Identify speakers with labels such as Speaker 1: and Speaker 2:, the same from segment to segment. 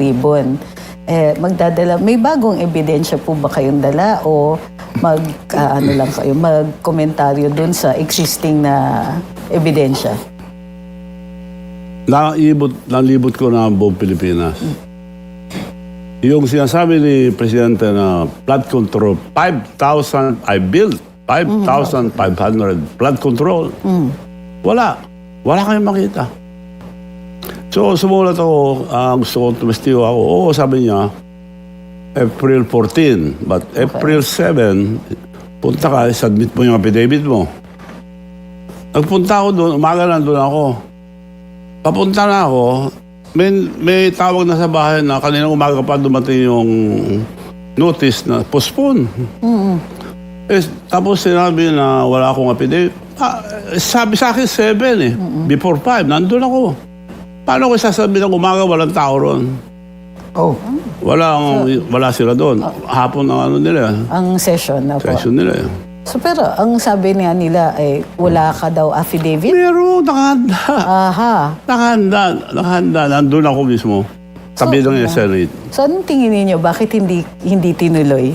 Speaker 1: ribbon. Magdadala, may bagong ebidensya po ba kayong dala o magkomentaryo dun sa existing na ebidensya?
Speaker 2: Nalibot ko na ang buong Pilipinas. Yung sinasabi ni Presidente na flood control, 5,000, I built 5,500 flood control. Wala kayong makita. So, sumulat ako, gusto ko tumestigo ako. Oo, sabi niya, April 14. But April 7, punta ka, submit mo yung affidavit mo. Nagpunta ako doon, umaga nandun ako. Papunta na ako, may tawag na sa bahay na kaninang umaga pa dumating yung notice na postpone. Tapos sinabi na wala akong affidavit. Sabi sa akin 7 before 5, nandun ako. Paano ko sasabihin ng umaga walang tao ron?
Speaker 3: Oh.
Speaker 2: Wala sila doon. Hapon ang nila.
Speaker 1: Ang session na po.
Speaker 2: Session nila.
Speaker 1: So pero ang sabi niya nila ay wala ka daw affidavit?
Speaker 2: Meron, nakahanda.
Speaker 1: Aha.
Speaker 2: Nakahanda. Nandun ako mismo. Tabi lang yung Senate.
Speaker 1: So anong tingin niyo? Bakit hindi tinuloy?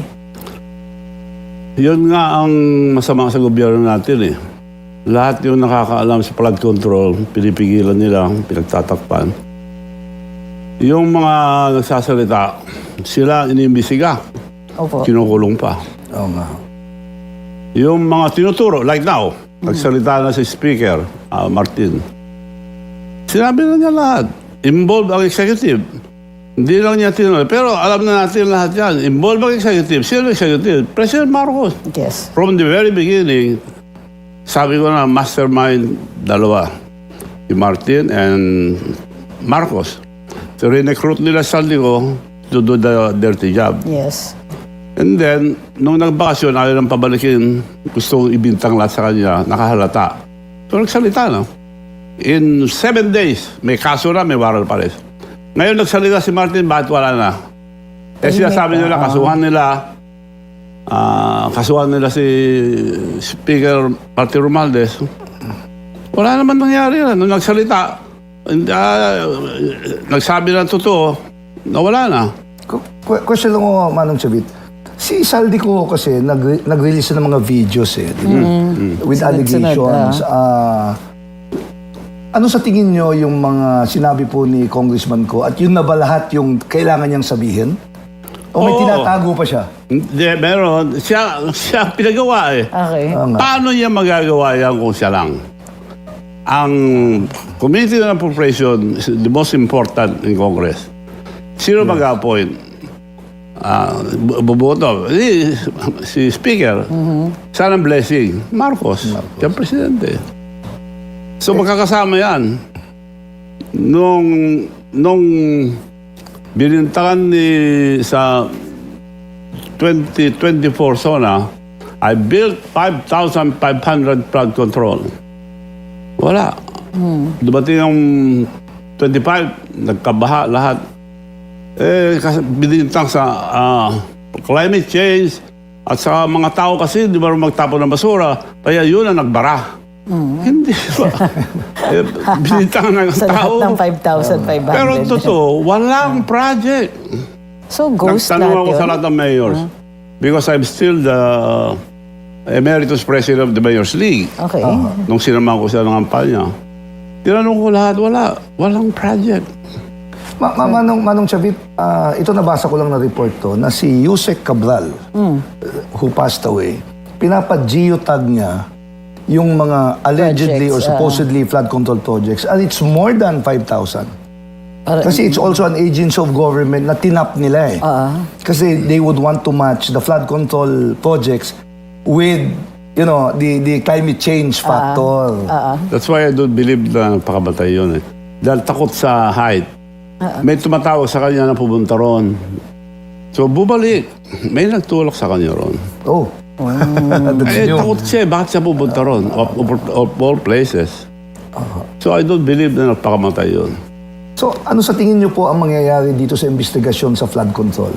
Speaker 2: Yun nga ang masama sa gobyerno natin eh. Lahat yung nakakaalam sa flood control, pinipigilan nila, pinagtatakpan. Yung mga nagsasalita, sila inimbisiga.
Speaker 1: Opo.
Speaker 2: Kinukulong pa.
Speaker 3: Oo nga.
Speaker 2: Yung mga tinuturo, like now, nagsalita na si Speaker, Martin. Sinabi na niya lahat. Involved ang executive. Hindi lang niya tinuloy. Pero alam na natin lahat yan. Involved ang executive. Sino executive? President Marcos.
Speaker 1: Yes.
Speaker 2: From the very beginning, sabi ko na mastermind dalawa. Si Martin and Marcos. So recruit nila Saldi ko to do the dirty job.
Speaker 1: Yes.
Speaker 2: And then, nung nagbakasyon, ayaw nang pabalikin, gusto ibintang lahat sa kanya, nakahalata. So nagsalita na. In 7 days, may kaso na, may warrant pa rin. Ngayon nagsalita si Martin, bakit wala na? Sinasabi nila, kasuhan nila si Speaker Martin Romualdez. Wala naman nangyari yan. Nung nagsalita, nagsabi ng totoo, nawala na.
Speaker 3: Question lang mo, Manong Chavit. Si Saldi ko kasi nag-release ng mga videos with allegations. Ano sa tingin nyo yung mga sinabi po ni Congressman ko at yun na ba lahat yung kailangan niyang sabihin? O may tinatago pa siya?
Speaker 2: Hindi, meron. Siya pinagawa eh.
Speaker 1: Okay.
Speaker 2: Paano niya magagawa yan kung siya lang? Ang Committee on Appropriation is the most important in Congress. Sino mag-appoint? Buboto. Si Speaker. Saan ang blessing? Marcos. Siya ang presidente. So magkakasama yan. Nung binintangan sa 2024 SONA, I built 5,500 flood control. Wala. Dumating ang 25, nagkabaha lahat. Binintang sa climate change at sa mga tao kasi di ba magtapon ng basura, kaya yun ang nagbara. Hindi ba? Binintang ng
Speaker 1: Sa
Speaker 2: tao.
Speaker 1: lahat ng 5,500.
Speaker 2: Pero totoo, walang project.
Speaker 1: So ghost
Speaker 2: Nagtanong
Speaker 1: lahat
Speaker 2: ako
Speaker 1: yun?
Speaker 2: sa lahat ng mayors. Because I'm still the emeritus president of the Mayors League.
Speaker 1: Okay.
Speaker 2: Nung sinamahan ko siya ng kampanya. Tinanong ko lahat, walang project.
Speaker 3: Manong Chavit, ito nabasa ko lang na report to na si Yusek Cabral, who passed away, pinapa-geotag niya yung mga allegedly
Speaker 1: Projects,
Speaker 3: or supposedly flood control projects, and it's more than 5,000. Kasi it's also an agency of government na tinap nila eh. Kasi they would want to match the flood control projects with, the climate change factor.
Speaker 2: That's why I don't believe na nagpakabatay yun eh. Dahil takot sa height. May tumatawag sa kanya na pupunta ron. So bubalik. May nagtulak sa kanya ron.
Speaker 3: Oh. That's new.
Speaker 2: Takot siya. Bakit siya pupunta ron? Of all places. So I don't believe na nagpakamatay yun.
Speaker 3: So ano sa tingin niyo po ang mangyayari dito sa investigasyon sa flood control?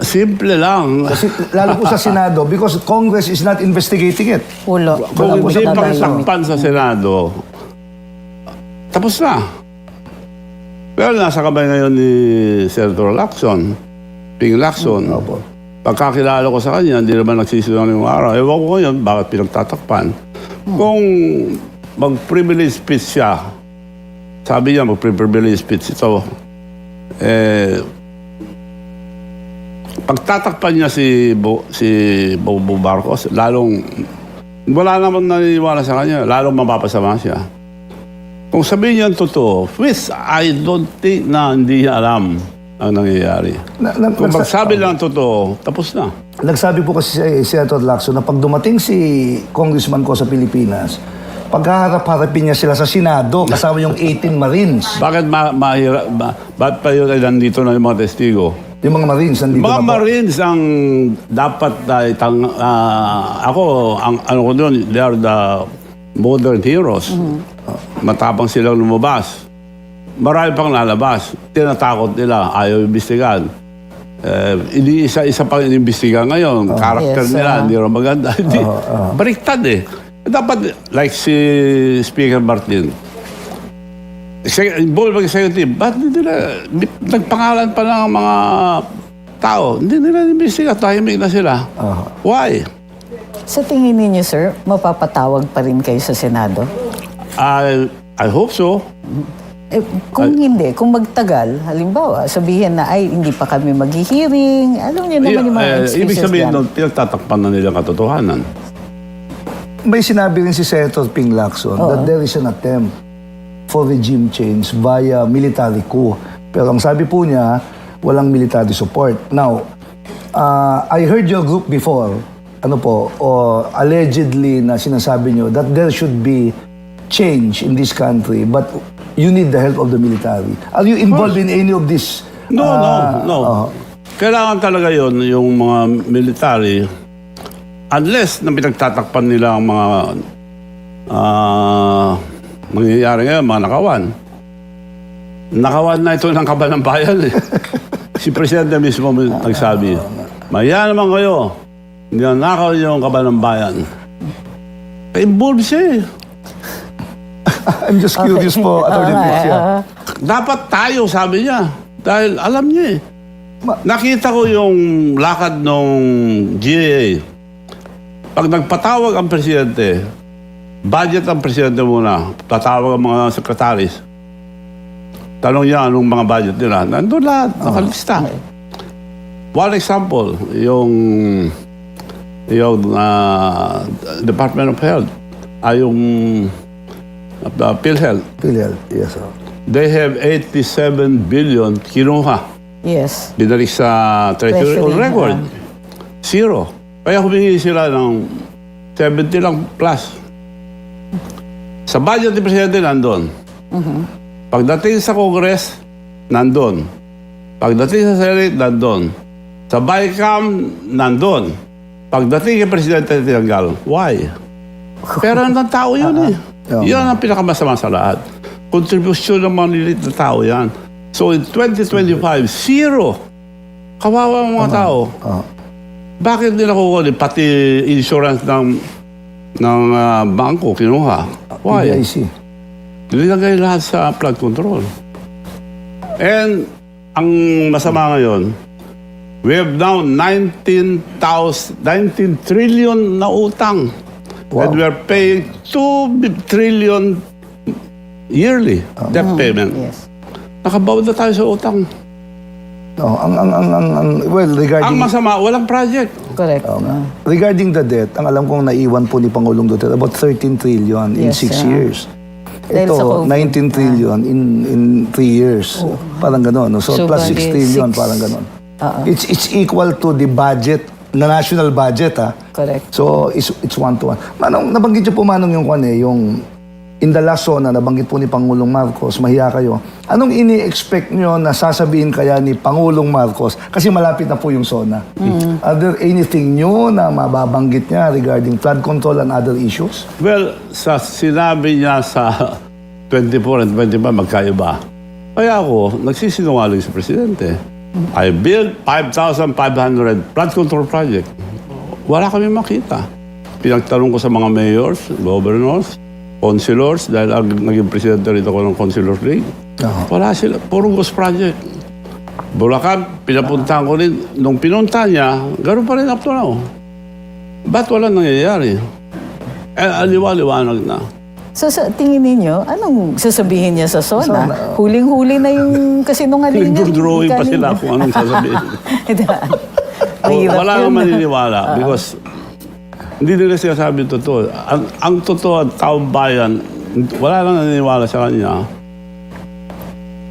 Speaker 2: Simple lang.
Speaker 3: Kasi lalo po sa Senado because Congress is not investigating it.
Speaker 1: Wala.
Speaker 2: Kung
Speaker 3: po
Speaker 2: hindi
Speaker 3: sa
Speaker 2: pa
Speaker 3: pagdalo.
Speaker 2: sakpan sa Senado, tapos na. Pero nasa kamay ngayon ni Senator Lacson, Ping Lacson.
Speaker 3: Opo.
Speaker 2: Pagkakilala ko sa kanya, hindi naman nagsisinungaling yung araw. Ewan ko ngayon, bakit pinagtatakpan. Kung mag-privilege speech siya, sabi niya, mag-privilege speech ito, pagtatakpan niya si Bongbong Marcos, lalong, wala naman naniniwala sa kanya, lalong mapapasama siya. Kung sabihin niya ang totoo, which I don't think na hindi niya alam ang nangyayari. Kung magsabi lang ang totoo, tapos na.
Speaker 3: Nagsabi po kasi si Senator Lacson na pag dumating si Congressman ko sa Pilipinas, pagkaharap-harapin niya sila sa Senado, kasama yung 18 Marines.
Speaker 2: Bakit bakit pa yun ay nandito na yung mga testigo?
Speaker 3: Yung mga Marines nandito
Speaker 2: Mga
Speaker 3: na po.
Speaker 2: Marines ang dapat ako, ano ko doon, they are the modern heroes. Matapang silang lumabas. Marami pang lalabas. Tinatakot nila, ayaw imbestigan. Isa-isa pang inimbestigan ngayon. Karakter
Speaker 1: Yes,
Speaker 2: nila, hindi rin maganda. Baliktad eh. Dapat, like si Speaker Martin, Board of Executive, ba't hindi nila, nagpangalan pa ng mga tao, hindi nila inimbestigan, tahimik na sila. Why?
Speaker 1: Sa tingin ninyo, sir, mapapatawag pa rin kayo sa Senado?
Speaker 2: I hope so.
Speaker 1: Kung hindi, kung magtagal, halimbawa, sabihin na, ay, hindi pa kami mag-hearing, alam niyo naman yung mga excuses
Speaker 2: Ibig sabihin
Speaker 1: yan.
Speaker 2: nun, pinagtatakpan na nila ang katotohanan.
Speaker 3: May sinabi rin si Senator Ping Lacson that there is an attempt for regime change via military coup. Pero ang sabi po niya, walang military support. Now, I heard your group before, allegedly na sinasabi niyo that there should be change in this country, but you need the help of the military. Are you involved in any of this?
Speaker 2: No. Kailangan talaga yon yung mga military, unless na pinagtatakpan nila ang mga mangyayari ngayon, mga nakawan. Nakawan na ito ng kabal ng bayan eh. Si Presidente mismo nagsabi, maya naman kayo, hindi na nakaw yung kabal ng bayan. Involved siya eh.
Speaker 3: I'm just curious po, Attorney Lucia.
Speaker 2: Dapat tayo, sabi niya. Dahil alam niya eh. Nakita ko yung lakad ng GAA. Pag nagpatawag ang presidente, budget ang presidente muna, tatawag ang mga sekretaris. Tanong niya anong mga budget nila. Nandun lahat, nakalista. One example, yung Department of Health, yung PhilHealth.
Speaker 3: PhilHealth, yes, sir.
Speaker 2: They have 87 billion kinuha.
Speaker 1: Yes.
Speaker 2: Binalik sa Treasury on
Speaker 1: Treasury,
Speaker 2: record. Zero. Kaya humingi sila ng 70 lang plus. Sa budget ni Presidente, nandun. Pagdating sa Congress, nandun. Pagdating sa Senate, nandun. Sa BICAM, nandun. Pagdating kay Presidente, tinanggal. Why? Pero ng tao yun eh. Yan ang pinakamasama sa lahat. Kontribusyon ng mga lilit na tao yan. So in 2025, zero. Kawawa ang mga tao. Bakit nila kukunin? Pati insurance ng bangko, kinuha. Why?
Speaker 3: PBIC.
Speaker 2: Nilagay lahat sa flood control. And ang masama ngayon, we have now 19 trillion na utang.
Speaker 3: Wow.
Speaker 2: And we are paying 2 trillion yearly debt payment.
Speaker 1: Yes.
Speaker 2: Nakabawad na tayo sa utang.
Speaker 3: No, well, regarding...
Speaker 2: Ang masama, walang project.
Speaker 1: Correct.
Speaker 3: Regarding the debt, ang alam kong naiwan po ni Pangulong Duterte, about 13 trillion in
Speaker 1: Yes,
Speaker 3: 6 years.
Speaker 1: Dahil sa
Speaker 3: Ito,
Speaker 1: COVID.
Speaker 3: 19 trillion in 3 years. Parang gano'n. No? So,
Speaker 1: So,
Speaker 3: plus 6
Speaker 1: bali,
Speaker 3: trillion,
Speaker 1: six.
Speaker 3: parang gano'n. It's equal to the budget, na national budget, ha?
Speaker 1: Correct.
Speaker 3: So, it's one to one. Manong, nabanggit niyo po, Manong, yung in the last zona, nabanggit po ni Pangulong Marcos, mahiya kayo. Anong ini-expect nyo na sasabihin kaya ni Pangulong Marcos? Kasi malapit na po yung zona. Are there anything new na mababanggit niya regarding flood control and other issues?
Speaker 2: Well, sa sinabi niya sa 24 and 25, magkaiba. Kaya ako, nagsisinungaling sa Presidente. I built 5,500 flood control project. Wala kami makita. Pinagtanong ko sa mga mayors, governors, councilors, dahil naging presidente rito ko ng Councilors League. Wala sila, puro ghost project. Bulacan, pinapuntahan ko rin. Nung pinunta niya, gano'n pa rin up to now. Ba't wala nangyayari? Aliwa-liwanag na.
Speaker 1: So sa tingin ninyo, anong sasabihin niya sa SONA? Huling-huli na yung kasinungalingan.
Speaker 2: Nag-drawing pa sila kung anong sasabihin. Wala nang maniniwala because hindi nila sinasabi totoo. Ang totoo at taong bayan, wala nang naniniwala sa kanya.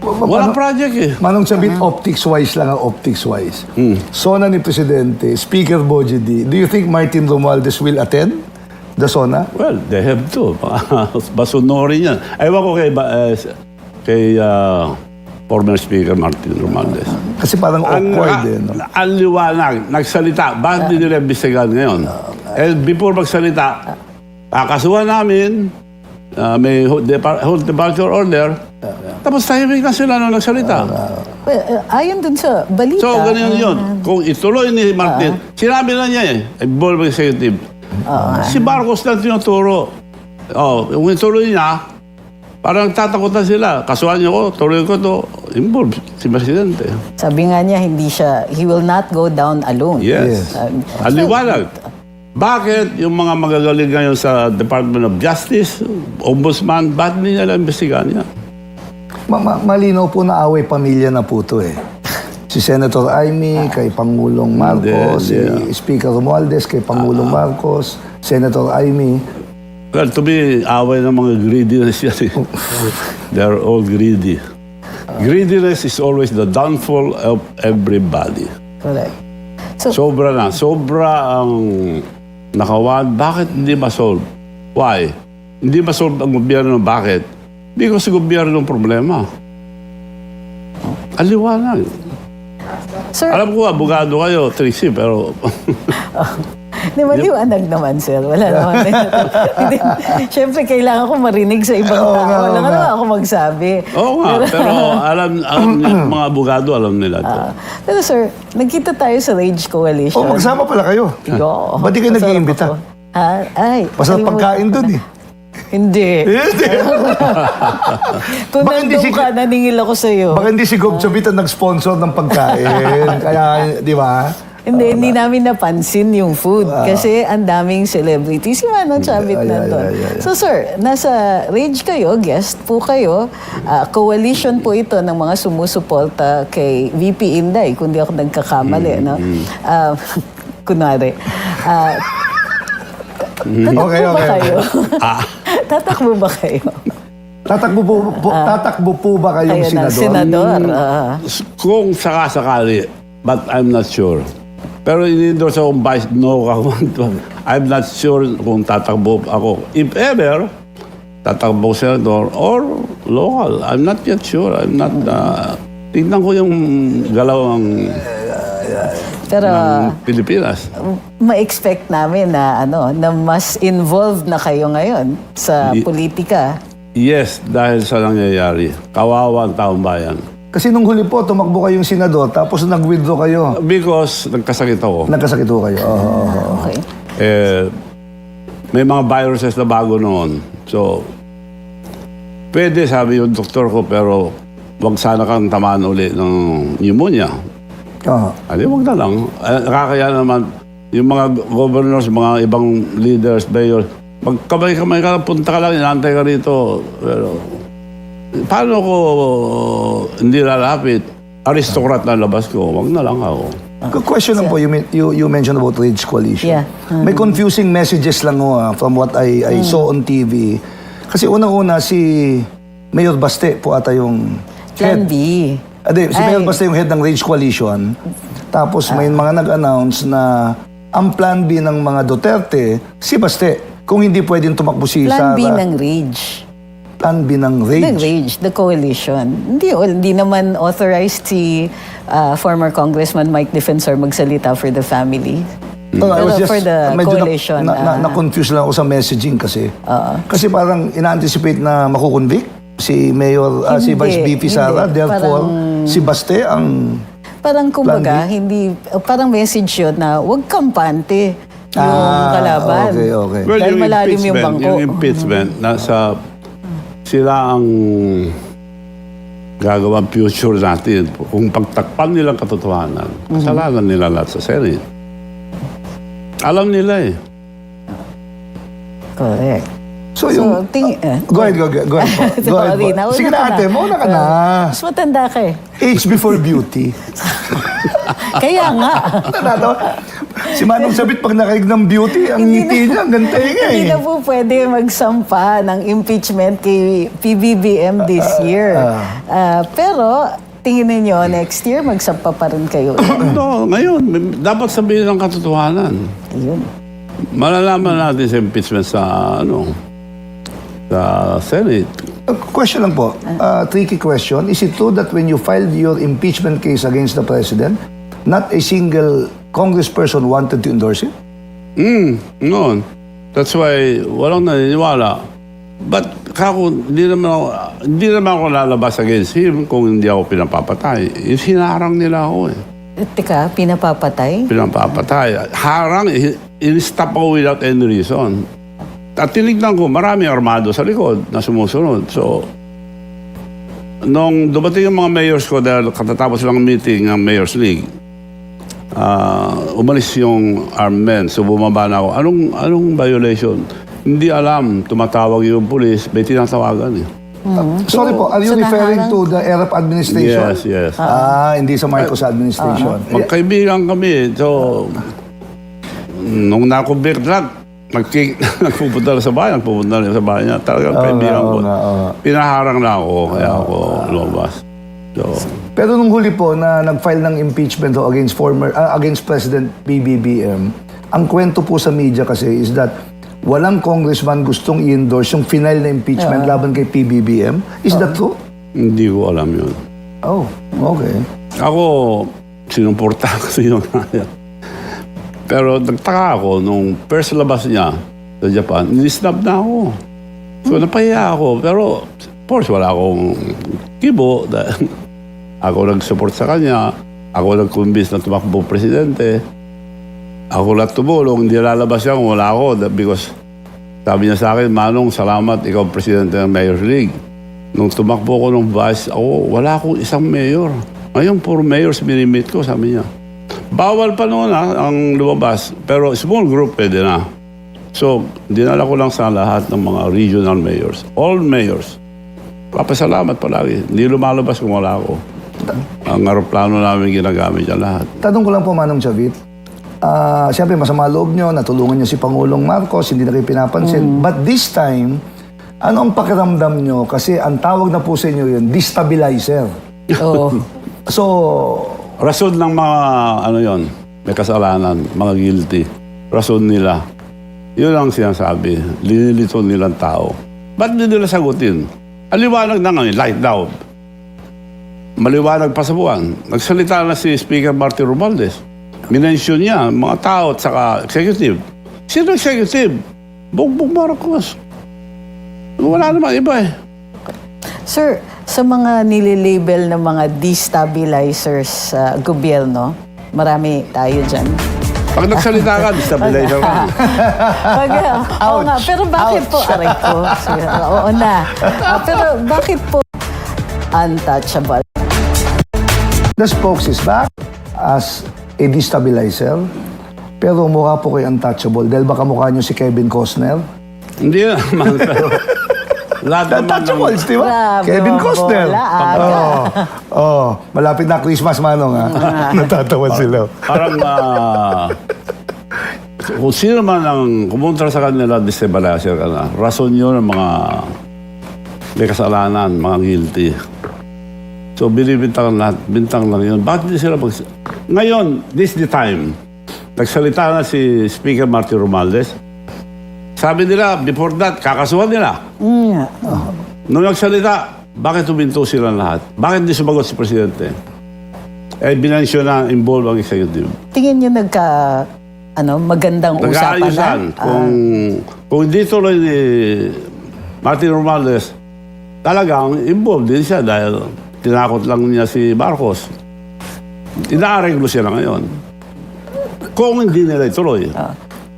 Speaker 2: Walang project eh.
Speaker 3: Manong sabit, optics-wise lang ang optics-wise. SONA ni Presidente, Speaker Boji D, do you think Martin Romualdez will attend the SONA?
Speaker 2: Well, they have to. Basunorin yan. Ewan ko kay former Speaker Martin Romualdez.
Speaker 3: Kasi parang awkward eh. No?
Speaker 2: Ang liwanag, nagsalita. Bakit hindi nila imbestigahan ngayon? Before magsalita, kakasuhan namin, may hold departure order, tapos tahimik na sila nung nagsalita.
Speaker 1: Ayon dun sa balita.
Speaker 2: So, ganyan yun. Kung ituloy ni Martin, sinabi na niya involved executive. Si Marcos lang tinuturo. Kung ituloy niya, parang tatakutan sila. Kasuhan niyo ko, tuloy ko to. Involved si Presidente.
Speaker 1: Sabi nga niya, he will not go down alone.
Speaker 2: Yes. Ang liwanag. Bakit yung mga magagaling ngayon sa Department of Justice, Ombudsman, bakit hindi nila imbestigahan niya?
Speaker 3: Malinaw po na away pamilya na po to eh. Si Senator Amy kay Pangulong Marcos, si Speaker Romualdez kay Pangulong Marcos, Senator Amy.
Speaker 2: Well, to me, away ng mga greediness yan. They're all greedy. Greediness is always the downfall of everybody.
Speaker 1: Correct. So,
Speaker 2: Sobra na. Sobra ang nakawan. Bakit hindi ma-solve? Why? Hindi ma-solve ang gobyerno. Bakit? Because gobyerno ng problema. Aliwanag.
Speaker 1: sir,
Speaker 2: Alam ko, abogado kayo, Trixie, pero...
Speaker 1: di maliwanag naman, sir. Wala naman. Siyempre, kailangan ko marinig sa ibang tao. Wala nga naman ako magsabi.
Speaker 2: Oo nga, pero alam mga abogado, alam nila ito.
Speaker 1: Pero sir, nagkita tayo sa Rage Coalition.
Speaker 3: Magsama pala kayo. Ba't di kayo
Speaker 1: Masarap
Speaker 3: nag-iimbita?
Speaker 1: ako. Ay.
Speaker 3: Masarap pagkain dun eh.
Speaker 1: Hindi. Kung
Speaker 3: Baka hindi
Speaker 1: nandun ka, naningil ako sa'yo.
Speaker 3: Baka hindi si Gob Chavita nag-sponsor ng pagkain. Kaya, di ba?
Speaker 1: Hindi namin napansin yung food. Kasi ang daming celebrities. Si Manong Chavit nandun. So sir, nasa Rage kayo, guest po kayo. Coalition po ito ng mga sumusuporta kay VP Inday, kung di ako nagkakamali. No? Kunwari. Tatakbo ba kayo? Tatakbo ba kayo?
Speaker 3: Tatakbo po ba kayong
Speaker 1: Kayo na,
Speaker 3: senador?
Speaker 2: Kung sakasakali, but I'm not sure. Pero in-endorse akong vice, no, I'm not sure kung tatakbo ako. If ever, tatakbo senador or local. I'm not yet sure. I'm not... tignan ko yung galaw ng
Speaker 1: Pero
Speaker 2: Pilipinas.
Speaker 1: ma-expect namin na na mas involved na kayo ngayon sa politika.
Speaker 2: Yes, dahil sa nangyayari. Kawawa ang taong bayan.
Speaker 3: Kasi nung huli po, tumakbo kayong senador, tapos nag-withdraw kayo.
Speaker 2: Because nagkasakit ako.
Speaker 3: Nagkasakit po kayo.
Speaker 1: Okay.
Speaker 2: May mga viruses na bago noon. So, pwede, sabi yung doktor ko, pero wag sana kang tamaan uli ng pneumonia. Hindi, wag na lang. Nakakaya naman, yung mga governors, mga ibang leaders, mayors, magkamay-kamay ka, punta ka lang, inantay ka rito. Pero, paano ko hindi lalapit? Aristocrat na labas ko, wag na lang ako.
Speaker 3: Question lang po, you mentioned about Rage Coalition.
Speaker 1: Yeah.
Speaker 3: May confusing messages lang from what I saw on TV. Kasi unang-una, si Mayor Baste po ata yung
Speaker 1: Plan B.
Speaker 3: Si Mayor Baste yung head ng Rage Coalition. Tapos may mga nag-announce na ang Plan B ng mga Duterte, si Baste. Kung hindi pwedeng tumakbo si
Speaker 1: Plan
Speaker 3: Sara.
Speaker 1: B ng Rage.
Speaker 3: Plan B ng Rage.
Speaker 1: Ng Rage, the coalition. Hindi naman authorized si former Congressman Mike Defensor magsalita for the family.
Speaker 3: I was just
Speaker 1: for the
Speaker 3: medyo
Speaker 1: coalition.
Speaker 3: na-confuse lang ako sa messaging kasi. Kasi parang ina-anticipate na makukonvict si Mayor, si Vice VP Sara. Therefore, si Baste ang...
Speaker 1: Parang kumbaga, parang message yun na huwag kampante. yung kalaban.
Speaker 3: Okay.
Speaker 2: Well,
Speaker 1: Dahil malalim yung bangko.
Speaker 2: Yung impeachment, nasa sila ang gagawang future natin. Kung pagtakpan nilang katotohanan, kasalanan nila lahat sa Senate. Alam nila eh.
Speaker 1: Correct.
Speaker 3: So, yung... Go ahead po. Go ahead
Speaker 1: Sorry,
Speaker 3: po.
Speaker 1: nauna
Speaker 3: Sige
Speaker 1: ka
Speaker 3: na ate, mauna ka na.
Speaker 1: Mas matanda ka eh.
Speaker 3: Age before beauty.
Speaker 1: Kaya nga.
Speaker 3: Si Manong Sabit, pag nakarinig ng beauty, ang ngiti niya, ang gantay nga eh.
Speaker 1: Hindi na po pwede magsampa ng impeachment kay PBBM this year. Pero tingin ninyo, next year, magsampa pa rin kayo.
Speaker 2: No, ngayon, dapat sabihin ng katotohanan.
Speaker 1: Ayun.
Speaker 2: Malalaman natin sa impeachment sa sa Senate.
Speaker 3: Question lang po, tricky question. Is it true that when you filed your impeachment case against the president, not a single congressperson wanted to endorse it?
Speaker 2: Noon. That's why walang naniniwala. But hindi naman ako lalabas against him kung hindi ako pinapapatay. Hinarang nila ako eh.
Speaker 1: Teka, pinapapatay?
Speaker 2: Pinapapatay. Harang, in-stop ako without any reason. At tinignan ko, marami armado sa likod na sumusunod. So, nung dumating yung mga mayors ko dahil katatapos lang meeting ng Mayor's League, umalis yung armed men. So, bumaba na ako. Anong violation? Hindi alam. Tumatawag yung police. May tinatawagan eh.
Speaker 3: Sorry po, are you referring to the Erap administration?
Speaker 2: Yes.
Speaker 3: Hindi sa Marcos administration.
Speaker 2: Magkaibigan kami. So, nung nakumbir lang, nagpupunta na sa bayan, niya. Talagang kaibigan ko. Pinaharang na ako, kaya ako lumabas. So,
Speaker 3: pero nung huli po na nag-file ng impeachment against President PBBM, ang kwento po sa media kasi is that walang congressman gustong i-endorse yung final na impeachment laban kay PBBM. Is that true?
Speaker 2: hindi ko alam yun.
Speaker 3: Oh, okay.
Speaker 2: Ako, sinuporta ko yun. Pero nagtaka ako, nung first labas niya sa Japan, nilisnab na ako. So napahiya ako. Pero, of course, wala akong kibo. Ako nag-support sa kanya. Ako nag-convince na tumakbo presidente. Ako lang tumulong. Hindi lalabas siya kung wala ako. Because sabi niya sa akin, Manong, salamat, ikaw presidente ng Mayor's League. Nung tumakbo ko ng vice, wala akong isang mayor. Ngayon, puro mayors minimit ko, sabi niya. Bawal pa noon ang lumabas, pero small group pwede na. So, dinala ko lang sa lahat ng mga regional mayors. All mayors. Papasalamat palagi. Hindi lumalabas kung wala ako. Ang aeroplano namin ginagamit niya lahat.
Speaker 3: Tanong ko lang po, Manong Chavit. Siyempre, masama loob nyo, natulungan niyo si Pangulong Marcos, hindi na kayo pinapansin. But this time, ano ang pakiramdam nyo? Kasi ang tawag na po sa inyo yun, destabilizer.
Speaker 1: Oo.
Speaker 3: So,
Speaker 2: Rason ng mga, may kasalanan, mga guilty. Rason nila. Yun ang sinasabi. Linilito nilang tao. Ba't hindi nila sagutin? Aliwanag na ngayon, light down. Maliwanag pa sa buwan. Nagsalita na si Speaker Martin Romualdez. Minensyon niya, mga tao at saka executive. Sino executive? Bongbong Marcos. Wala naman iba eh.
Speaker 1: Sir, sa mga nililabel ng mga destabilizers sa gobyerno, marami tayo dyan.
Speaker 2: Pag nagsalita ka, destabilizer ka.
Speaker 1: Oo nga, pero bakit po, aray ko, oo na. Pero bakit po untouchable?
Speaker 3: the spokes is back as a destabilizer. Pero mukha po kayo untouchable dahil baka mukha nyo si Kevin Costner.
Speaker 2: Hindi naman, pero lahat naman ng...
Speaker 3: Untouchables, di ba?
Speaker 1: Grabe,
Speaker 3: Kevin Costner.
Speaker 1: wala, aga.
Speaker 3: Malapit na Christmas, Manong, ha? Natatawa sila.
Speaker 2: Parang kung sino man ang kumontra sa kanila, destabilizer ka na. Rason yun ng mga may kasalanan, mga guilty. So, binibintang lahat, bintang lang yun. Bakit hindi sila Ngayon, this is the time. Nagsalita na si Speaker Martin Romualdez. Sabi nila, before that, kakasuhan nila. Nung nagsalita, bakit huminto sila lahat? Bakit hindi sumagot si Presidente? Binansyo na involve ang executive.
Speaker 1: Tingin niyo magandang usapan
Speaker 2: Nag-aayusan.
Speaker 1: na?
Speaker 2: Kung hindi tuloy ni Martin Romualdez, talagang involved din siya dahil tinakot lang niya si Marcos. Inaareglo siya na ngayon. Kung hindi nila ituloy.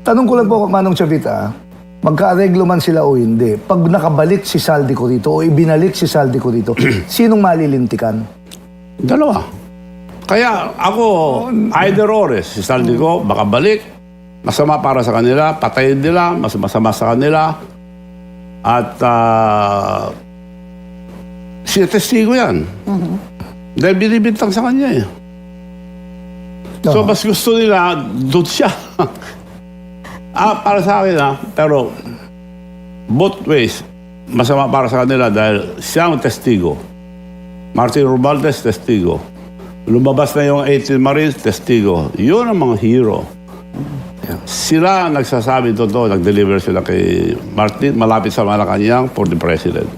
Speaker 3: Tanong ko lang po, Manong Chavita, magkaareglo man sila o hindi, pag nakabalik si Saldico rito o ibinalik si Saldico rito, sinong malilintikan?
Speaker 2: Dalawa. Kaya ako, either or si Saldico, baka balik, masama para sa kanila, patayin nila, mas masama sa kanila, at siya testigo yan. Dahil binibintang sa kanya eh. So, mas gusto nila, doon siya. Para sa akin pero both ways, masama para sa kanila dahil siya ang testigo. Martin Romualdez, testigo. Lumabas na yung 18 Marines, testigo. Yun ang mga hero. Sila ang nagsasabi totoo, nag-deliver sila kay Martin, malapit sa Malacanang for the President.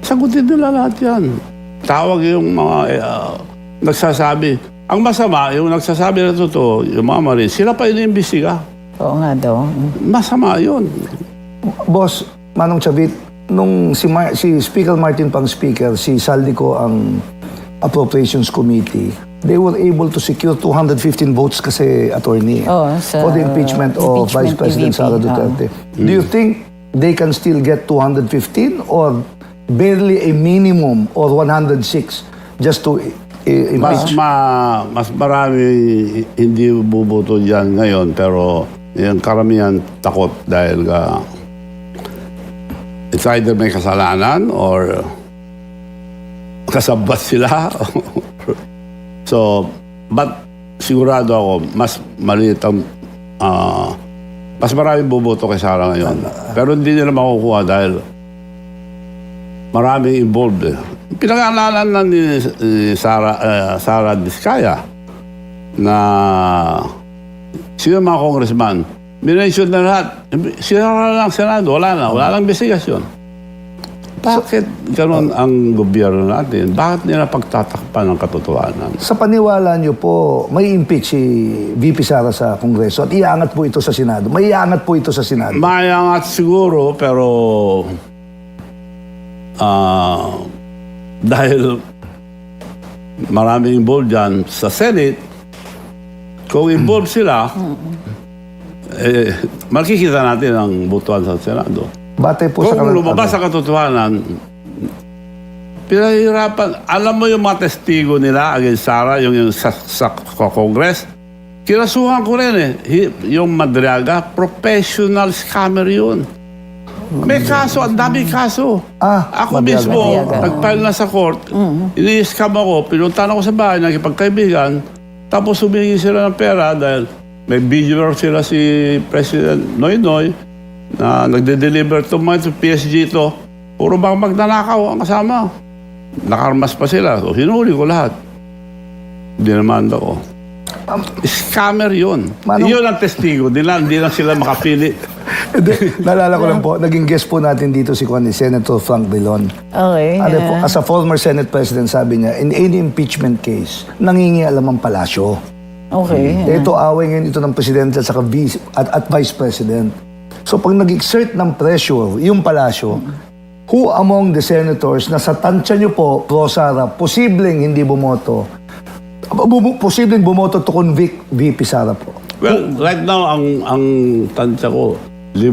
Speaker 2: Sagutin nila lahat yan. Tawag yung mga nagsasabi. Ang masama, yung nagsasabi na totoo, yung mga Marines, sila pa iniimbestiga.
Speaker 1: Oo nga daw.
Speaker 2: Masama yun.
Speaker 3: Boss, Manong Chavit, nung si Speaker Martin pang speaker, si Saldico ang Appropriations Committee, they were able to secure 215 votes kasi attorney for the impeachment of Vice President Sara Duterte. Do you think they can still get 215 or barely a minimum or 106 just to impeach?
Speaker 2: Mas marami hindi bubuto dyan ngayon, pero yung karamihan takot dahil it's either may kasalanan or kasabot sila. So, but sigurado ako, mas maliit ang, mas maraming buboto kay Sara ngayon. Pero hindi nila makukuha dahil maraming involved. Pinag-aalalan na ni Sara Diskaya na sino mga congressman, minention na lahat. Sira lang Senado, wala lang investigasyon. Bakit gano'n ang gobyerno natin? Bakit nila pagtatakpan ng katotohanan?
Speaker 3: Sa paniwala niyo po, may impeach si VP Sara sa Kongreso at iangat po ito sa Senado. May iangat po ito sa Senado.
Speaker 2: Mayangat siguro, pero dahil maraming involved dyan sa Senate, kung involved sila, makikita natin ang butuan sa Senado.
Speaker 3: Batay po
Speaker 2: Kung lumabas sa katotohanan, pinahirapan. Alam mo yung mga testigo nila against Sara, yung sa Congress, kinasuhan ko rin eh. Yung Madriaga, professional scammer yun. May kaso, ang daming kaso. Ako
Speaker 3: Madriaga.
Speaker 2: mismo, nag-file na sa court, ini-scam ako, pinuntahan ako sa bahay, nagkipagkaibigan, tapos humingi sila ng pera dahil may video sila si President Noynoy na nagde-deliver to mga PSG to. Puro bang magnanakaw ang kasama. Nakarmas pa sila. So, hinuli ko lahat. Dinamanda ko. Scammer yun. Yun ang testigo. Hindi lang sila makapili.
Speaker 3: Naalala ko lang po, naging guest po natin dito si Senator Frank Drilon.
Speaker 1: Okay.
Speaker 3: As a former Senate President, sabi niya, in any impeachment case, nangingialam ang palasyo.
Speaker 1: Okay.
Speaker 3: Ito away ngayon ito ng Presidente at saka at Vice President. So pag nag-exert ng pressure yung palasyo, who among the senators na sa tansya niyo po, pro Sara, posibleng hindi bumoto, posibleng bumoto to convict VP Sara po?
Speaker 2: Well, right now, ang tansya ko, 5,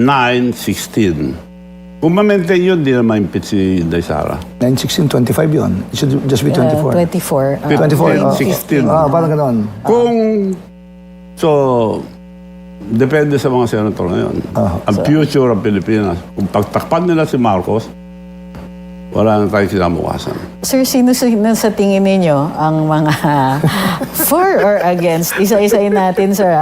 Speaker 2: 9, 16. Kung ma-maintain yun, di na ma-impeach si Inday Sara.
Speaker 3: 9, 16, 25 yun. It should just be 24.
Speaker 1: 24.
Speaker 3: 24,
Speaker 2: 16.
Speaker 3: parang gano'n.
Speaker 2: So, depende sa mga senator ngayon. Ang future ng Pilipinas. Kung pagtakpan nila si Marcos, wala na tayong kinabukasan.
Speaker 1: Sir, sino sa tingin ninyo ang mga for or against? Isa-isain natin, sir.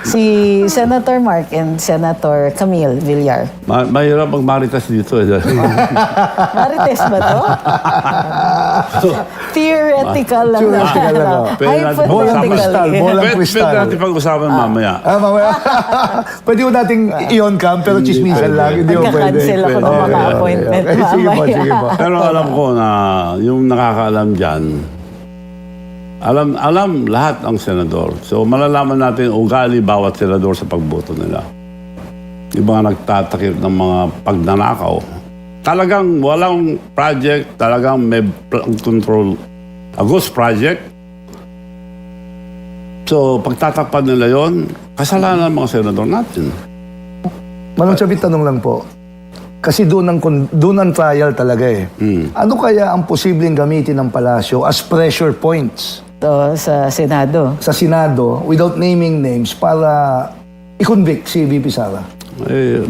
Speaker 1: Si Senator Mark and Senator Camille Villar.
Speaker 2: Mahirap mag-maritas dito.
Speaker 1: Marites ba to? Theoretical lang.
Speaker 3: Theoretical lang, oh.
Speaker 1: Hypothetical.
Speaker 3: Bolang kristal.
Speaker 2: Pwede natin pag-usapan mamaya.
Speaker 3: Mamaya. Pwede mo nating i-on cam, pero chismisan lang. Hindi mo pwede.
Speaker 1: Magka-cancel ako ng mga appointment
Speaker 3: Sige po,
Speaker 1: mamaya.
Speaker 3: sige po.
Speaker 2: Pero alam ko na yung nakakaalam dyan, alam lahat ang senador. So malalaman natin ugali bawat senador sa pagboto nila. Yung mga nagtatakip ng mga pagnanakaw. Talagang walang project, talagang may control. A ghost project. So pagtatakpan nila yon, kasalanan ng mga senador natin.
Speaker 3: Manong Chavit, tanong lang po. Kasi doon ang trial talaga eh. Ano kaya ang posibleng gamitin ng palasyo as pressure points
Speaker 1: To, sa Senado.
Speaker 3: sa Senado without naming names para i-convict si VP Sara?
Speaker 2: Eh,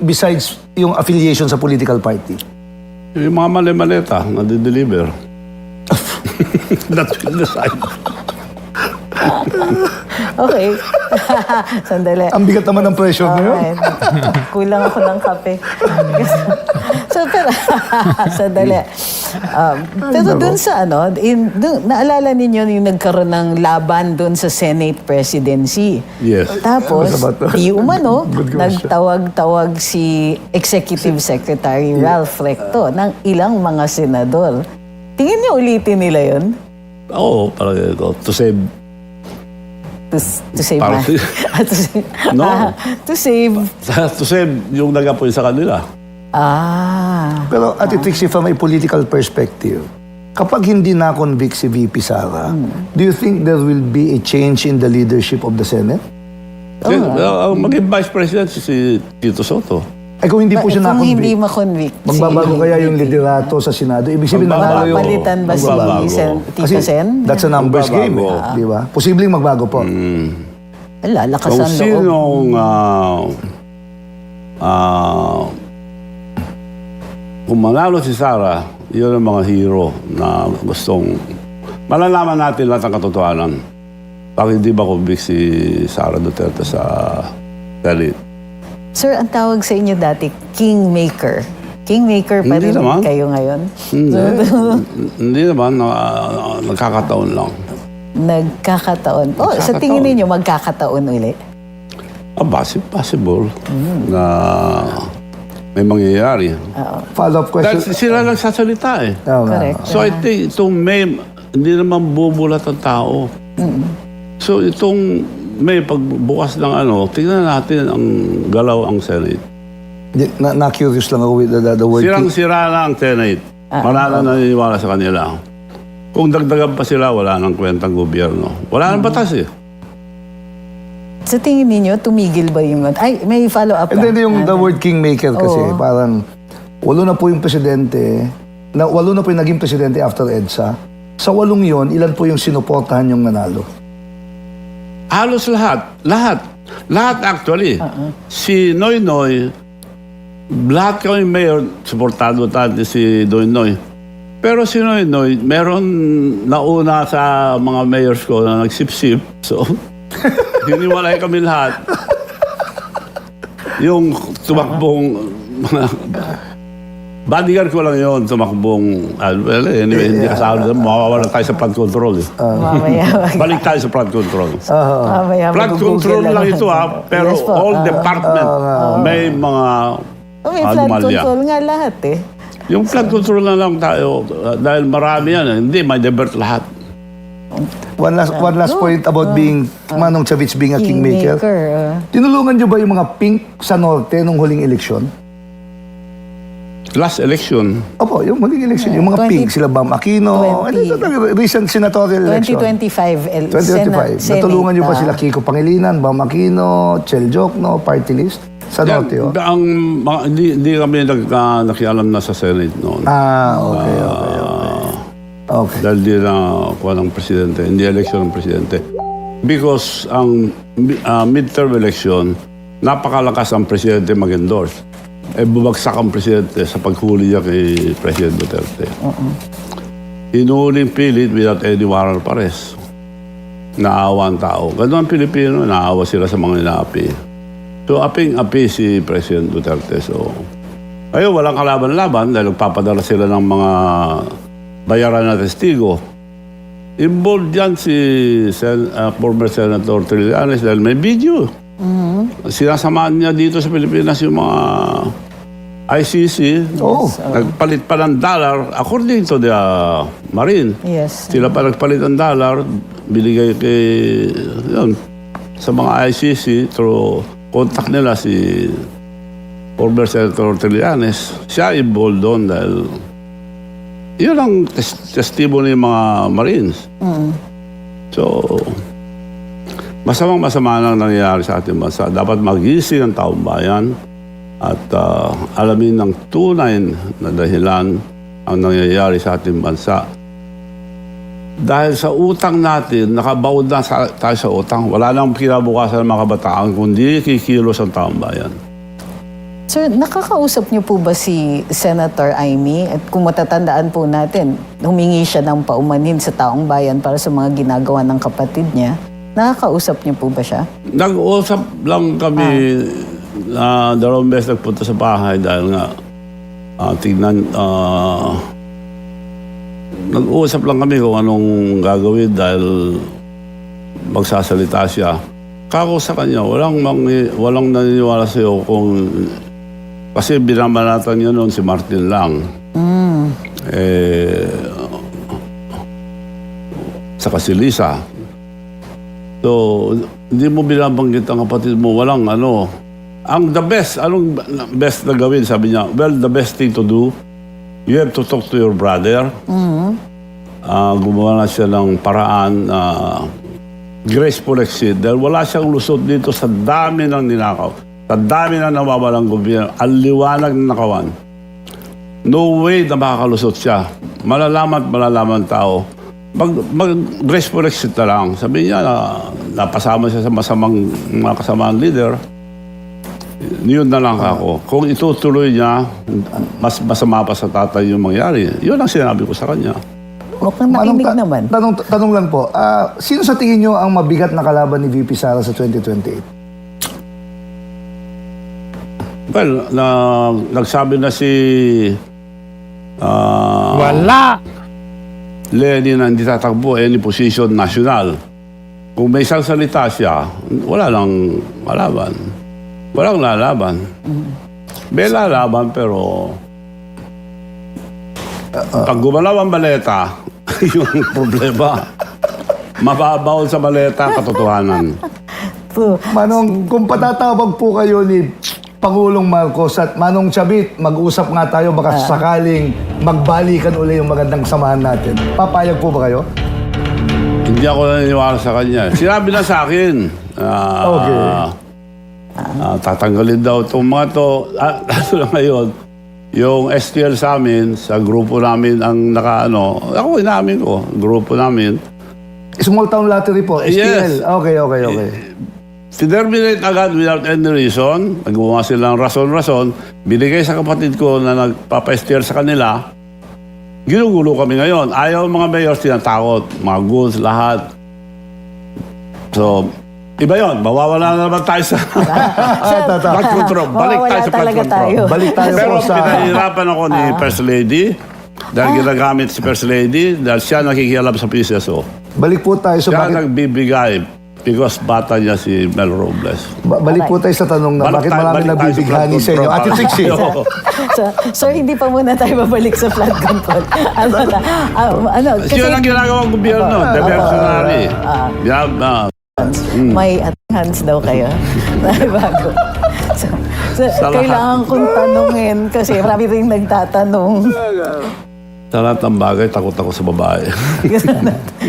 Speaker 3: Besides yung affiliation sa political party.
Speaker 2: yung mga mali-maleta na di-deliver. That will decide.
Speaker 1: Okay. Sandali.
Speaker 3: Ang bigat naman ng pressure ngayon.
Speaker 1: Alright. Kulang ako ng kape. So, pero, sandali. Pero dun sa naalala ninyo yung nagkaroon ng laban dun sa Senate presidency.
Speaker 2: Yes.
Speaker 1: Tapos,
Speaker 3: Ano ba to?
Speaker 1: di umano,
Speaker 3: Good question.
Speaker 1: nagtawag-tawag si Executive Secretary Ralph Recto ng ilang mga senador. Tingin niyo ulitin nila yun?
Speaker 2: Oo, parang ito. To save.
Speaker 1: To save
Speaker 2: Para- No.
Speaker 1: to save.
Speaker 2: To save yung nag-appoint sa kanila.
Speaker 3: Pero Ate Trixie, from a political perspective, kapag hindi na-convict si VP Sara, do you think there will be a change in the leadership of the Senate?
Speaker 2: Ang maging vice president si Tito Soto.
Speaker 3: Ay kung hindi po siya
Speaker 1: Kung hindi
Speaker 3: na-convict,
Speaker 1: ma-convict.
Speaker 3: magbabago kaya yung liderato sa Senado? Ibig sabihin nanalo yung...
Speaker 1: Palitan ba si
Speaker 2: Magbabago.
Speaker 1: Tito Sen?
Speaker 3: That's a numbers game,
Speaker 2: Magbabago.
Speaker 3: di ba? Posibleng magbago po.
Speaker 1: Lalakas
Speaker 2: Kung
Speaker 1: ang loob.
Speaker 2: sinong kung manalo si Sara, yun ang mga hero na gustong malalaman natin lahat ng katotohanan. Bakit hindi ba convict si Sara Duterte sa Senate?
Speaker 1: Sir, ang tawag sa inyo dati, Kingmaker. Kingmaker pa
Speaker 2: Hindi
Speaker 1: rin
Speaker 2: naman.
Speaker 1: kayo ngayon.
Speaker 2: Hindi naman, nagkakataon lang.
Speaker 1: Nagkakataon. Oh, sa tingin ninyo, magkakataon uli?
Speaker 2: Possible na may mangyayari.
Speaker 3: Follow-up question.
Speaker 2: Dahil sila nagsasalita eh.
Speaker 3: Tama.
Speaker 1: Correct.
Speaker 2: So I think itong May, hindi naman bubulat ang tao. So itong May, pagbukas ng tingnan natin ang galaw ang Senate.
Speaker 3: Na-curious lang ako with the word.
Speaker 2: Sirang-sira na ang Senate. Marami na naniniwala sa kanila. Kung dagdagan pa sila, wala nang kwentang gobyerno. Wala nang batas eh.
Speaker 1: Sa tingin ninyo, tumigil ba yung... Ay, may follow-up
Speaker 3: And then yung the word kingmaker kasi,
Speaker 1: Oo.
Speaker 3: parang walo na po yung presidente, walo na po yung naging presidente after EDSA. Sa walong yon, ilan po yung sinuportahan yung nanalo?
Speaker 2: Halos lahat. Lahat actually. Si Noy Noy, lahat kami mayor, supportado natin si Noy Noy. Pero si Noy Noy, meron nauna sa mga mayors ko na nagsip-sip. So, hiniwalay kami lahat. Yung tumakbong bodyguard ko lang yun, tumakbong anyway, hindi kasama doon, mawawala tayo sa flood control eh.
Speaker 1: Mamaya.
Speaker 2: Balik tayo sa flood control.
Speaker 1: Mamaya.
Speaker 2: Flood control lang ito pero
Speaker 1: Yes po.
Speaker 2: all department may mga
Speaker 1: May flood
Speaker 2: anomalya.
Speaker 1: control nga lahat eh.
Speaker 2: Yung flood control na lang tayo dahil marami yan. Hindi, may divert lahat.
Speaker 3: One last point about being, Manong Chavit being a kingmaker. Tinulungan niyo ba yung mga pink sa norte nung huling eleksyon?
Speaker 2: Last election,
Speaker 3: Opo, yung huling eleksyon. Yung mga
Speaker 1: 20
Speaker 3: pink, sila Bam Aquino. Recent senatorial election.
Speaker 1: 2025.
Speaker 3: 2025. Natulungan niyo ba sila Kiko Pangilinan, Bam Aquino, Chel Jokno, party list? Sa norte, oh.
Speaker 2: hindi kami nakialam na sa Senate noon.
Speaker 3: Okay. Okay.
Speaker 2: Dahil di na kuha ng presidente, hindi election ng presidente. Because ang midterm election, napakalakas ang presidente mag-endorse. Bumagsak ang presidente sa paghuli niya kay President Duterte. Hinuhuling pilit without any warrant of arrest. Naawa ang tao. Ganun ang Pilipino, naawa sila sa mga inaapi. So, aping-api si President Duterte. So, ayun, walang kalaban-laban dahil nagpapadala sila ng mga bayaran na testigo. Involved yan si former Senator Trillanes dahil may video. Sinasamaan niya dito sa Pilipinas yung mga ICC.
Speaker 3: Oh.
Speaker 2: Nagpalit pa ng dollar according to the Marine.
Speaker 1: Yes.
Speaker 2: Sila pa nagpalit ng dollar, binigay kay sa mga ICC through contact nila si former Senator Trillanes. Siya involved doon dahil yun ang testimony ng mga Marines. So, masamang-masama nang nangyayari sa ating bansa. Dapat magising ang taong bayan at alamin ng tunay na dahilan ang nangyayari sa ating bansa. Dahil sa utang natin, nakabaod na tayo sa utang. Wala nang kinabukasan ng mga kabataan kundi kikilos ang taong bayan.
Speaker 1: Sir, nakakausap niyo po ba si Senator Amy? At kung matatandaan po natin, humingi siya ng paumanhin sa taong bayan para sa mga ginagawa ng kapatid niya. Nakakausap niyo po ba siya?
Speaker 2: Nag-usap lang kami dalawang beses nagpunta sa bahay dahil nga nag-uusap lang kami kung anong gagawin dahil magsasalita siya. Kako sa kanya, walang naniniwala sa'yo kung kasi binabanatan niya noon si Martin lang. Saka si Lisa. So, hindi mo binabanggit ang kapatid mo, walang ano. Ang the best, anong best na gawin? Sabi niya, well, the best thing to do, you have to talk to your brother. Gumawa na siya ng paraan graceful exit dahil wala siyang lusot dito sa dami ng ninakaw. Sa dami na nawawalang gobyerno. Ang liwanag na nakawan. No way na makakalusot siya. Malalaman tao. Mag-graceful exit na lang. Sabi niya na napasama siya sa mga kasamang leader. Yun na lang ako. Kung itutuloy niya, mas masama pa sa tatay yung mangyari. Yun ang sinabi ko sa kanya.
Speaker 1: Mukhang nakinig naman.
Speaker 3: Tanong lang po, sino sa tingin nyo ang mabigat na kalaban ni VP Sara sa 2028?
Speaker 2: Well, nagsabi na si
Speaker 4: Wala!
Speaker 2: Lenny na hindi tatakbo any position national. Kung may isang salita siya, wala lang lalaban. Walang lalaban. May lalaban pero pag gumalaw ang baleta, yung problema. Mababaw sa baleta, katotohanan.
Speaker 3: Manong, kung patatawag po kayo ni Pangulong Marcos at Manong Chavit, mag-usap nga tayo baka sakaling magbalikan uli yung magandang samahan natin. Papayag po ba kayo?
Speaker 2: Hindi ako naniniwala sa kanya. Sinabi na sa akin.
Speaker 3: Okay.
Speaker 2: Tatanggalin daw itong mga to. Lalo na ngayon, yung STL sa amin, sa grupo namin ang ako inamin ko, grupo namin.
Speaker 3: Small Town Lottery po, STL.
Speaker 2: Yes.
Speaker 3: Okay.
Speaker 2: Tinerminate agad without any reason. Nagawa sila ng rason-rason. Binigay sa kapatid ko na nagpapa-STL sa kanila. Ginugulo kami ngayon. Ayaw mga mayors tinatakot. Mga goods, lahat. So, iba yun. Mawawala na naman tayo sa flood control. Balik tayo sa flood control.
Speaker 3: Balik tayo
Speaker 2: Pero
Speaker 3: po sa...
Speaker 2: pinahirapan ako ni First Lady. Dahil ginagamit si First Lady. Dahil siya nakikialam sa PCSO.
Speaker 3: Balik po tayo sa...
Speaker 2: Siya nagbibigay. Because bata niya si Mel Robles.
Speaker 3: Balik po tayo sa tanong na bakit marami nagbibighani sa inyo? Ate Trixie.
Speaker 1: Sir, hindi pa muna tayo babalik sa flood control.
Speaker 2: Siya lang ginagawang gobyerno. Diversionary.
Speaker 1: May hands daw kayo. May bago. So, kailangan kong tanungin kasi marami rin nagtatanong.
Speaker 2: Sa lahat ng bagay, takot ako sa babae.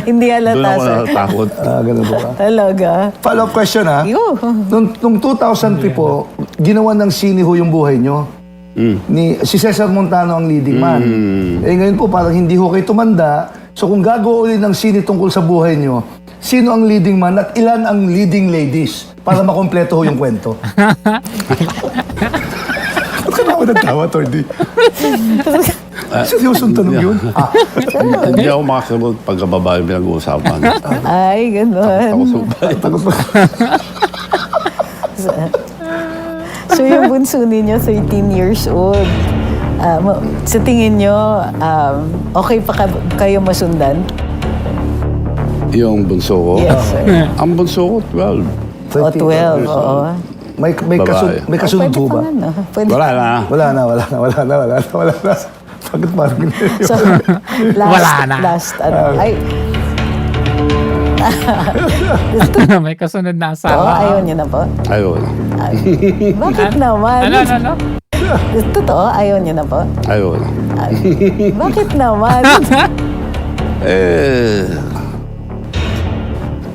Speaker 1: Hindi halata,
Speaker 2: Doon ako
Speaker 1: sir.
Speaker 2: natatakot.
Speaker 3: Ganun po ba?
Speaker 1: Talaga.
Speaker 3: Follow-up question ha. Nung 2003 po, ginawa ng sine ho yung buhay nyo. Si Cesar Montano ang leading man. Ngayon po parang hindi ho kayo tumanda. So kung gagawa ulit ng sine tungkol sa buhay nyo, sino ang leading man at ilan ang leading ladies para makompleto ho yung kwento? Ba't ka naman nagtawa, Tordy? Seryosong tanong yun?
Speaker 2: Hindi ako makasagot pagka babae pinag-uusapan.
Speaker 1: Ay, gano'n.
Speaker 3: Takot pa.
Speaker 1: So yung bunso ninyo, 13 years old. Sa tingin nyo, okay pa kayo masundan?
Speaker 2: Yung bunso ko?
Speaker 1: Yes, sir.
Speaker 2: Ang bunso ko, 12.
Speaker 1: O 12, oo.
Speaker 3: May kasunod ho ba?
Speaker 1: Pwede.
Speaker 2: Wala na.
Speaker 3: Wala na. Bakit parang
Speaker 1: So,
Speaker 4: Wala na.
Speaker 1: Ay,
Speaker 4: May kasunod na
Speaker 1: oo,
Speaker 4: asawa.
Speaker 1: ayaw niyo na po.
Speaker 2: Ayun.
Speaker 1: Bakit naman?
Speaker 4: Ano?
Speaker 1: Totoo, ayaw niyo na po.
Speaker 2: Ayun.
Speaker 1: Bakit naman?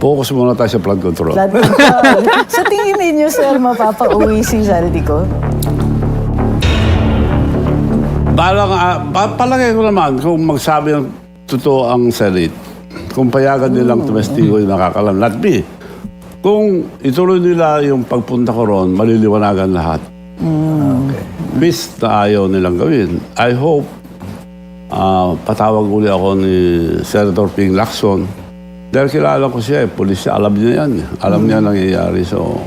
Speaker 2: Focus muna tayo sa flood control.
Speaker 1: Flood control. Sa tingin ninyo, sir, mapapauwi si Zaldico?
Speaker 2: Palagay ko naman kung magsabi ng totoo ang Senate, kung payagan nilang tumestigo yung nakakalam, not me. Kung ituloy nila yung pagpunta ko ron, maliliwanagan lahat.
Speaker 3: Okay.
Speaker 2: Bis na ayaw nilang gawin. I hope patawag uli ako ni Senator Ping Lacson. Dahil kilala ko siya, pulis siya, alam niya yan. Alam niya nangyayari. So,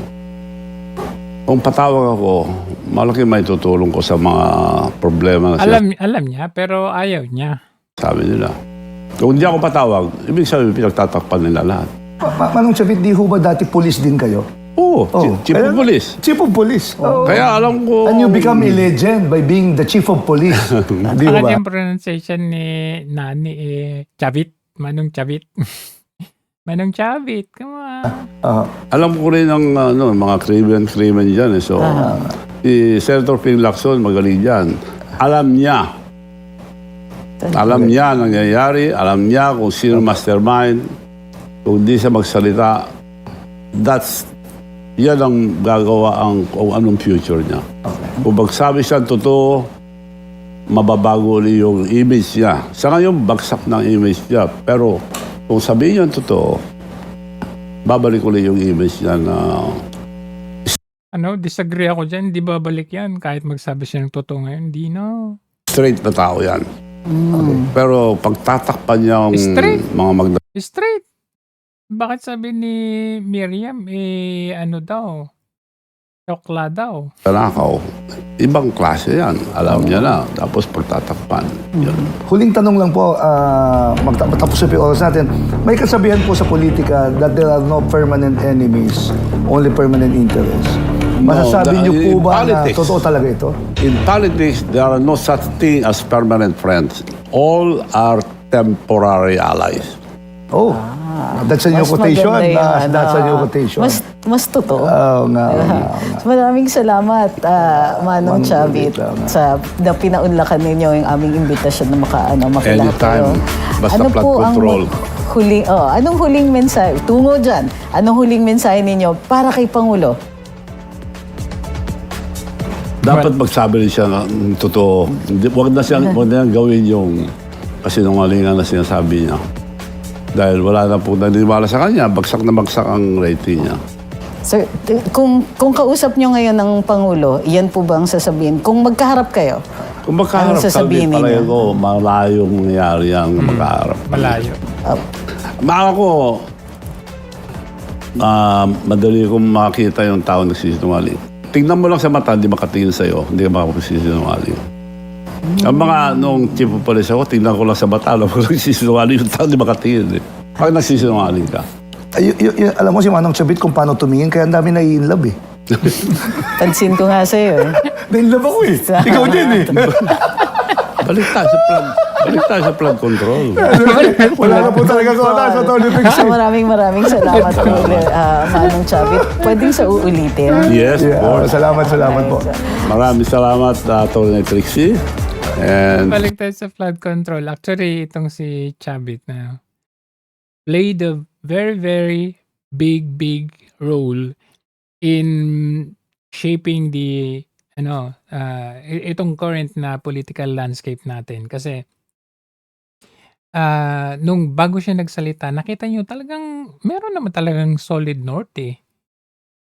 Speaker 2: kung patawag ako, malaki may tutulong ko sa mga problema na siya.
Speaker 4: Alam niya, pero ayaw niya.
Speaker 2: Sabi nila. Kung hindi ako patawag, ibig sabihin pinagtatakpan nila lahat.
Speaker 3: Manong Chavit, di ho ba dati police din kayo?
Speaker 2: Oo, chief of police.
Speaker 3: Chief of police. Oh.
Speaker 2: Kaya alam ko...
Speaker 3: And you become a legend by being the chief of police. Di
Speaker 4: Ang
Speaker 3: ba?
Speaker 4: yung pronunciation ni Nani Chavit. Manong Chavit. Manong Chavit, come on.
Speaker 2: Alam ko rin ang mga crimen dyan. So, si Senator Ping Lacson, magaling dyan. Alam niya. Alam niya ang nangyayari. Alam niya kung sino mastermind. Kung di siya magsalita, yan ang gagawa kung anong future niya. Kung magsabi siya totoo, mababago ulit yung image niya. Sa ngayon, bagsak ng image niya. Pero kung sabihin niya totoo, babalik ulit yung image niya na
Speaker 4: Disagree ako dyan. Di babalik yan. Kahit magsabi siya ng totoo ngayon, di no.
Speaker 2: straight na tao yan. Pero pagtatakpan niya ang
Speaker 4: Straight.
Speaker 2: mga
Speaker 4: Straight. Bakit sabi ni Miriam, daw? Chokla daw.
Speaker 2: magnanakaw, ibang klase yan. Alam niya na. Tapos pagtatakpan. Yun.
Speaker 3: Huling tanong lang po, matapos na po yung oras natin. May kasabihan po sa politika that there are no permanent enemies, only permanent interests. Masasabi niyo po
Speaker 2: in
Speaker 3: ba na
Speaker 2: politics-
Speaker 3: totoo talaga ito?
Speaker 2: In politics, there are no such thing as permanent friends. All are temporary allies.
Speaker 3: Oh, that's a new
Speaker 1: Mas
Speaker 3: quotation.
Speaker 1: maganda yun,
Speaker 3: That's a new quotation.
Speaker 1: Mas totoo.
Speaker 3: Oo nga.
Speaker 1: Maraming salamat, Manong Chavit,
Speaker 3: Salamat.
Speaker 1: sa pinaunlakan ninyo yung aming imbitasyon na makilala kayo.
Speaker 2: Anytime. Basta flood control.
Speaker 1: Anong huling mensahe? Tungo dyan. Anong huling mensahe ninyo para kay Pangulo?
Speaker 2: Dapat magsabi rin siya ng totoo. Huwag na niyang gawin yung kasinungalingan na sinasabi niya. Dahil wala na po naniniwala sa kanya, bagsak na bagsak ang rating niya.
Speaker 1: Sir, kung kausap nyo ngayon ng Pangulo, iyan po ba ang sasabihin? Kung magkaharap kayo,
Speaker 2: Kung magkaharap
Speaker 1: anong sasabihin
Speaker 2: kami, palagi
Speaker 1: ninyo?
Speaker 2: ko, malayong nangyari ang magkaharap.
Speaker 4: Malayo.
Speaker 2: Baka ko, madali kong makita yung tao nagsisinungaling. Tingnan mo lang sa mata, hindi makatingin sa'yo, hindi ka makapagsisinungaling. Ang mga nung chief of police ako, tingnan ko lang sa mata, alam ko nagsisinungaling yung tao, hindi makatingin. Pag nagsisinungaling ka.
Speaker 3: Alam mo si Manong Chavit kung paano tumingin, kaya ang dami nai-inlove eh.
Speaker 1: Pansin ko nga sa'yo eh.
Speaker 3: Na-inlove ako eh. Ikaw din eh.
Speaker 2: Balik tayo sa flood control.
Speaker 3: Wala na po talaga sa Tony Pixie.
Speaker 1: Maraming salamat po, Manong Chavit. Pwedeng sa uulitin.
Speaker 2: Yes, of course.
Speaker 3: Salamat po.
Speaker 2: Maraming salamat, Tony Trixie. And
Speaker 4: Balik tayo sa flood control. Actually, itong si Chavit na played a very, very big role in shaping the itong current na political landscape natin. Kasi nung bago siya nagsalita, nakita nyo talagang meron naman talagang solid north eh.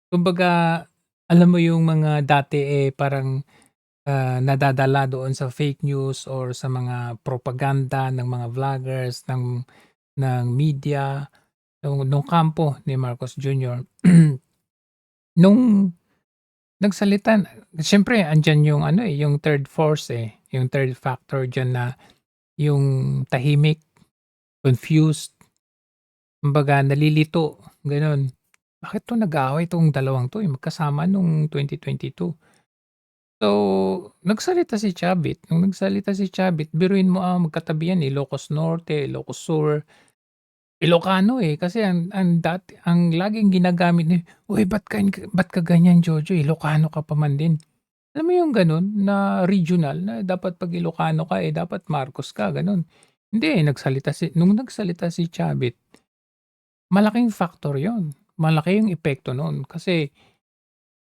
Speaker 4: Kumbaga, alam mo yung mga dati parang nadadala doon sa fake news or sa mga propaganda ng mga vloggers, ng media, nung kampo ni Marcos Jr. Nung nagsalita, siyempre andyan yung yung third force yung third factor dyan na yung tahimik, confused, kumbaga nalilito, ganun. Bakit to nag-aaway itong dalawang to? Magkasama nung 2022. So, nagsalita si Chavit. Nung nagsalita si Chavit, biruin mo magkatabi yan, Ilocos Norte, Ilocos Sur, Ilocano kasi ang laging ginagamit ni, "Uy, ba't ka ganyan, Jojo? Ilocano ka pa man din." Alam mo yung ganun na regional na dapat pag Ilocano ka dapat Marcos ka, ganun. Hindi, nung nagsalita si Chavit, malaking factor yon. Malaki yung epekto nun kasi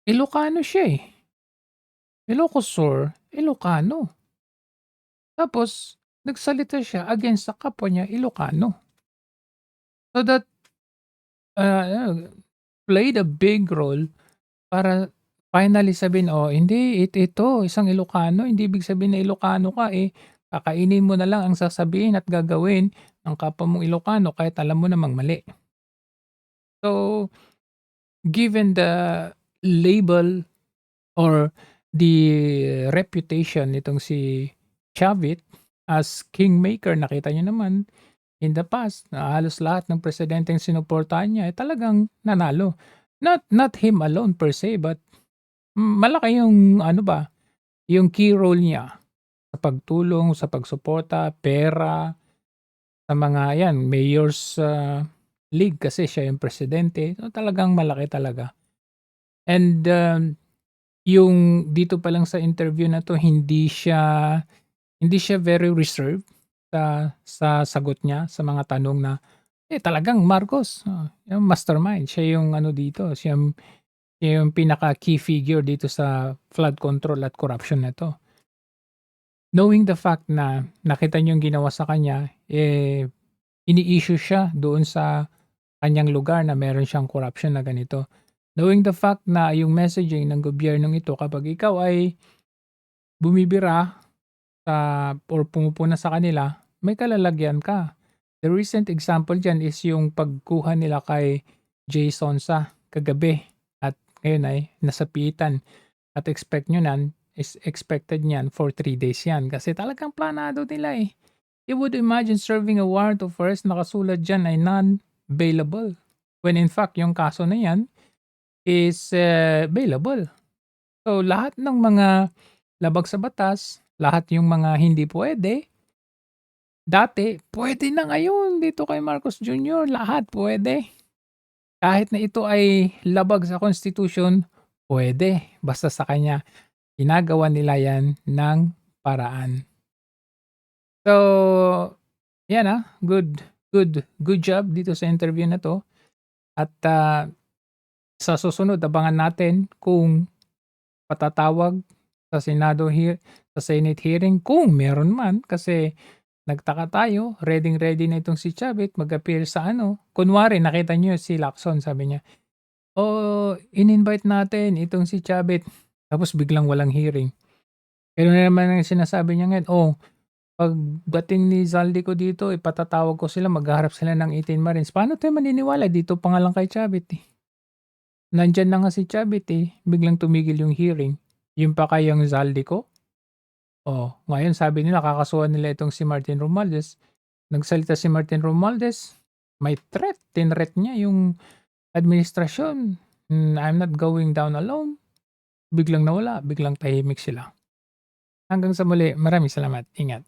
Speaker 4: Ilocano siya, eh. Ilocosur, Ilocano. Tapos nagsalita siya against sa kapwa niya Ilocano. So that, uh, played a big role para finally sabihin, "Oh, hindi ito isang Ilocano, hindi ibig sabihin na Ilocano ka, eh, kakainin mo na lang ang sasabihin at gagawin ng kapwa mong Ilocano kahit alam mo namang mali." So, given the label or the reputation nitong si Chavit as kingmaker, nakita niyo naman in the past na halos lahat ng presidenteng sinuportahan niya, eh, talagang nanalo. Not him alone per se, but malaki yung ano ba, yung key role niya sa pagtulong, sa pagsuporta, pera, sa mga 'yan, Mayor's, League kasi siya yung presidente. So, talagang malaki talaga. And, yung dito pa lang sa interview na 'to hindi siya very reserved sa sagot niya sa mga tanong na, talagang Marcos, yung mastermind. Siya yung ano dito, siya yung pinaka-key figure dito sa flood control at corruption na 'to. Knowing the fact na nakita niyo yung ginawa sa kanya, ini-issue siya doon sa kanyang lugar na meron siyang corruption na ganito. Knowing the fact na yung messaging ng gobyernong ito kapag ikaw ay bumibira or pumupuna sa kanila, may kalalagyan ka. The recent example diyan is yung pagkuha nila kay Jay Sonsa kagabi at ngayon ay nasapitan at expected niyan for 3 days yan kasi talagang planado nila, eh. You would imagine serving a warrant of arrest, nakasulat diyan ay non-bailable when in fact yung kaso na yan is, bailable. So, lahat ng mga labag sa batas, lahat yung mga hindi puwede, dati puwede na ngayon dito kay Marcos Jr., lahat puwede. Kahit na ito ay labag sa Constitution, puwede basta sa kanya ginagawa nila yan ng paraan. So, yan, good job dito sa interview na 'to at, sa susunod abangan natin kung patatawag sa Senate hearing kung meron man kasi nagtaka tayo, reading-ready na itong si Chavit mag-appear sa ano, kunwari nakita niyo si Lacson sabi niya, "Oh, in-invite natin itong si Chavit," tapos biglang walang hearing. Gano'n na naman ang sinasabi niya ngayon, "Oh, pagdating ni Zaldico dito ipatatawag ko sila, maghaharap sila ng 18 Marines." Paano tayo maniniwala dito pa nga lang kay Chavit, eh. Nandiyan na nga si Chavit, eh, biglang tumigil yung hearing. Yun pa kayang Zaldico? Oh, ngayon sabi nila kakasuhan nila itong si Martin Romualdez. Nagsalita si Martin Romualdez, may threat, tinreat niya yung administrasyon. "I'm not going down alone." Biglang nawala, biglang tahimik sila. Hanggang sa muli, maraming salamat. Ingat.